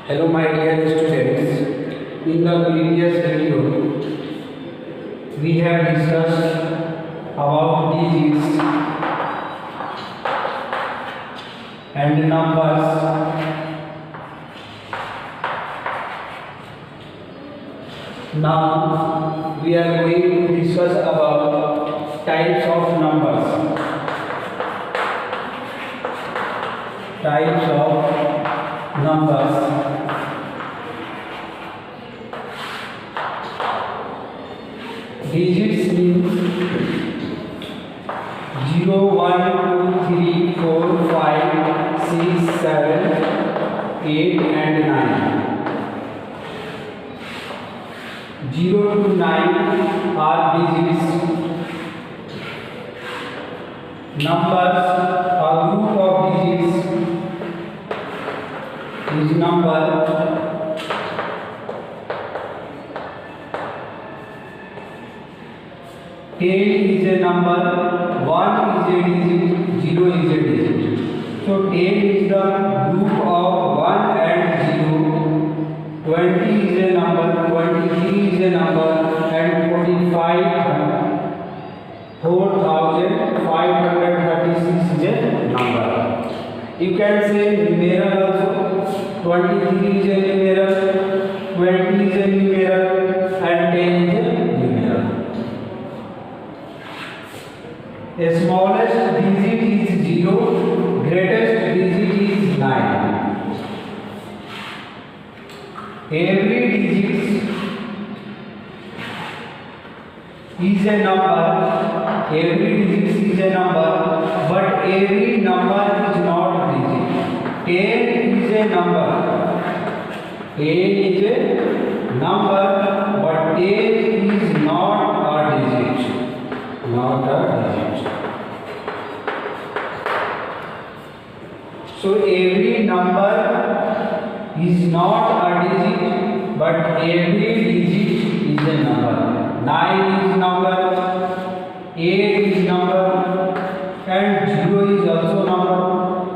Hello my dear students, in the previous video we have discussed about digits and numbers. Now we are going to discuss about types of numbers. Types of numbers. Digits means 0, 1, 2, 3, 4, 5, 6, 7, 8 and 9. 0 to 9 are digits. Numbers, a group of digits is number. 10 is a number, 1 is a digit, 0 is a digit. So 10 is the group of 1 and 0, 20 is a number, 23 is a number, and 4536 is a number. You can say numeral also. 23 is a numeral, 20 is a numeral, and 10 is a numeral. The smallest digit is 0, greatest digit is 9. Every digit is a number, but every number is not digit. 10 is a number, but 10 is not a digit. So every number is not a digit, but every digit is a number. 9 is number, 8 is number, and 0 is also number.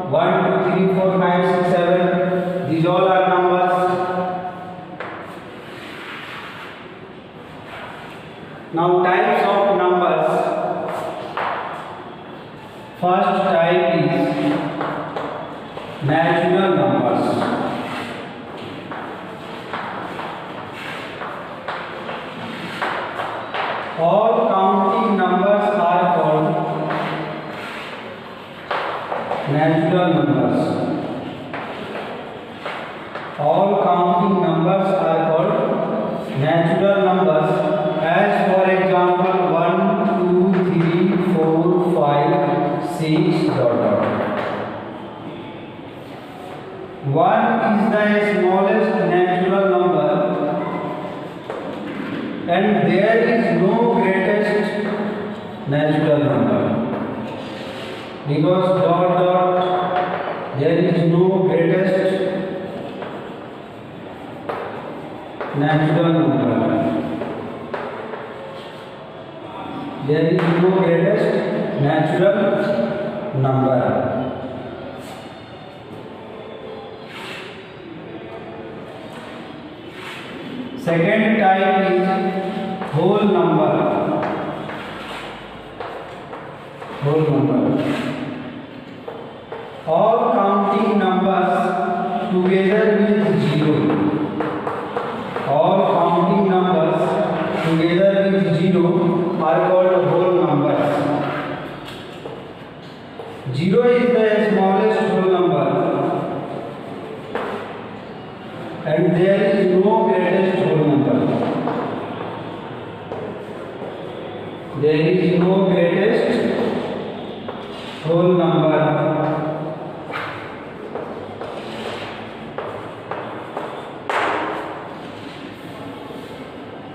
1, 2, 3, 4, 5, 6, 7. These all are numbers. Now types of numbers. First type is natural numbers. All counting numbers are called natural numbers. All counting numbers are called natural numbers. As for example, 1, 2, 3, 4, 5, 6, dot. 1 is the smallest natural number, and there is no greatest natural number, because there is no greatest natural number. There is no greatest natural number. Second type is whole number. All counting numbers together with 0. All counting numbers together with 0 are called whole numbers. 0 is the smallest whole number, and there is no greatest whole number. There is no greatest whole number.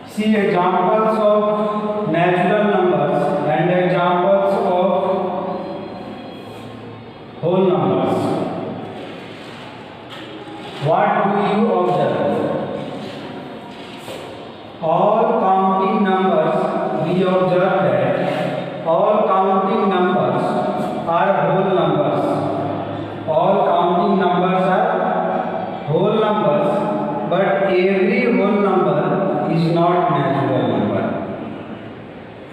See examples of natural numbers and examples of whole numbers. What do you observe? All counting numbers, we observe that all counting numbers are whole numbers. All counting numbers are whole numbers,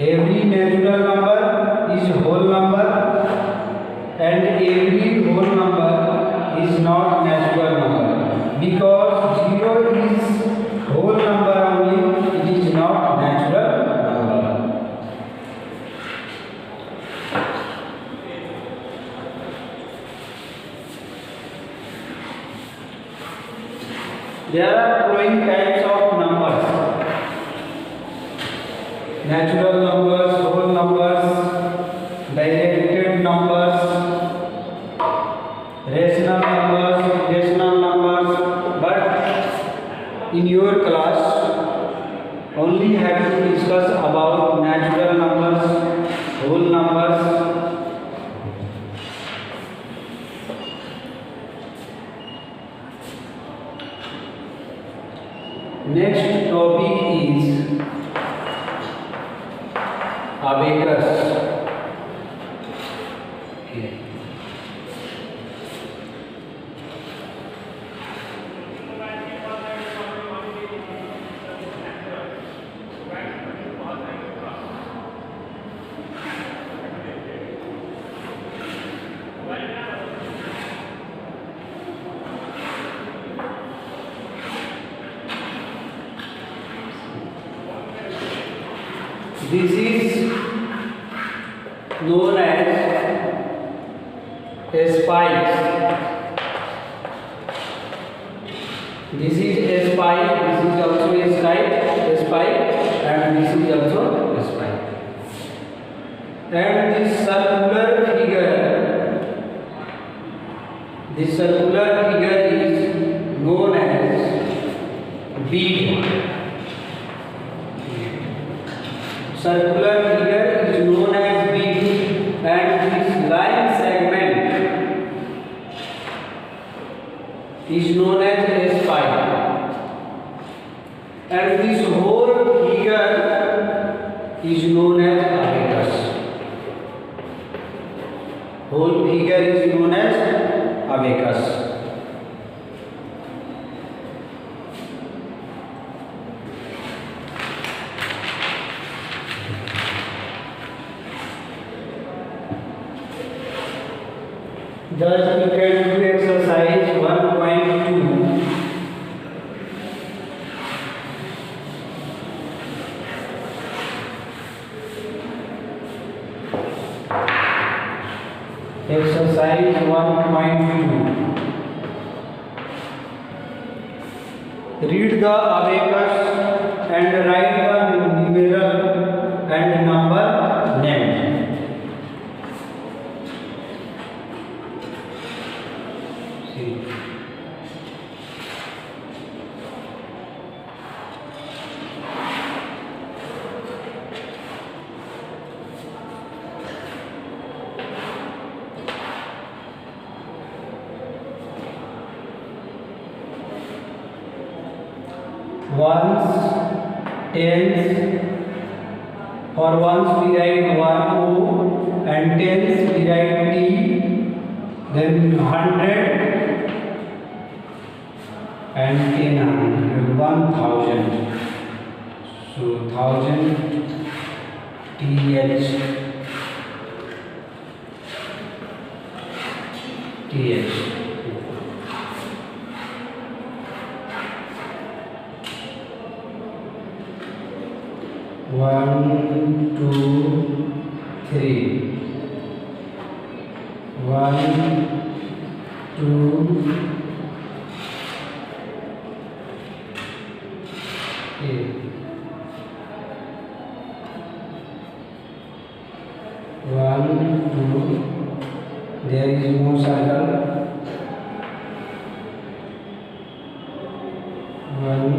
Every natural number is whole number and every whole number is not natural number. Because 0 is whole number only, it is not natural number. There are following types of numbers: natural numbers, whole numbers, directed numbers, rational numbers, irrational numbers. But in your class, only have to discuss about natural numbers, whole numbers. Next topic is abacus. This is known as a spike. This is a spike. This is also a spike, and this is also a spike. And this circular figure is known as bead. Circular figure is known as bead, and this line segment is known as a spike, and this whole figure is known as abacus. Whole figure is known as abacus. Thus, you can do exercise 1.2. Exercise 1.2. Read the abacus and write the numeral and number name. Ones, tens. For ones we write 1 O, and tens we write T. Then 100 and 1000, 1000. So 1000 TH. One, two, three. 1, 2, 3. 1, 2. There is no circle. 1,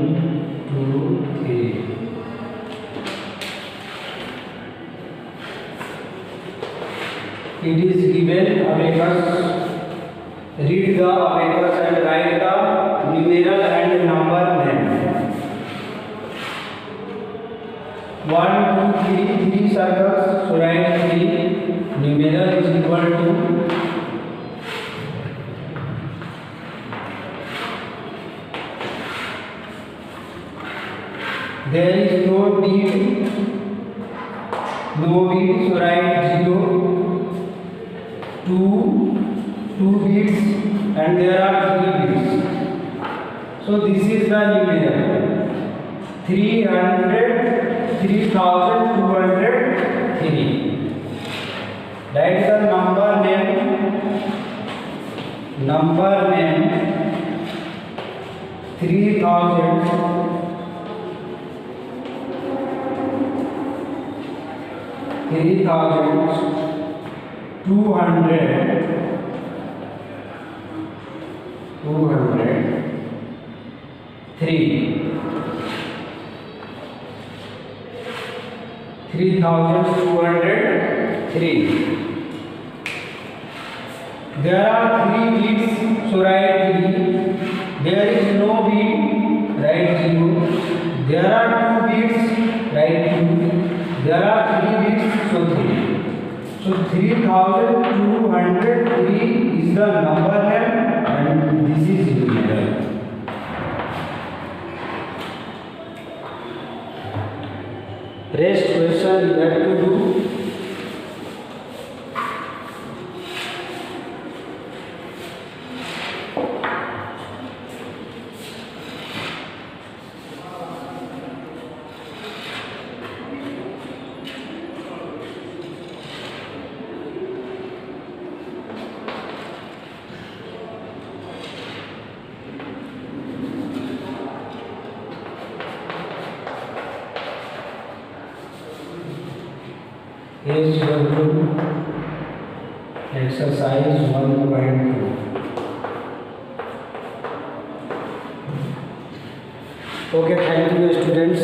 2, 3. It is given abacus. Read the abacus and write the numeral and number name. 1, 2, 3, 3 circles. So write 3. Numeral is equal to 'There is no bead no beads, so write 0, 2 beads, and there are 3 beads. So this is the numerator. 3203. Write the number name 3203. There are 3 beads, so write 3. There is no bead, write 0. There are 2 beads, write 2. There are 3 beads, so 3. So 3203 is the number name, and this is numeral. Rest question you have to do. Exercise 1.2. Okay, thank you students.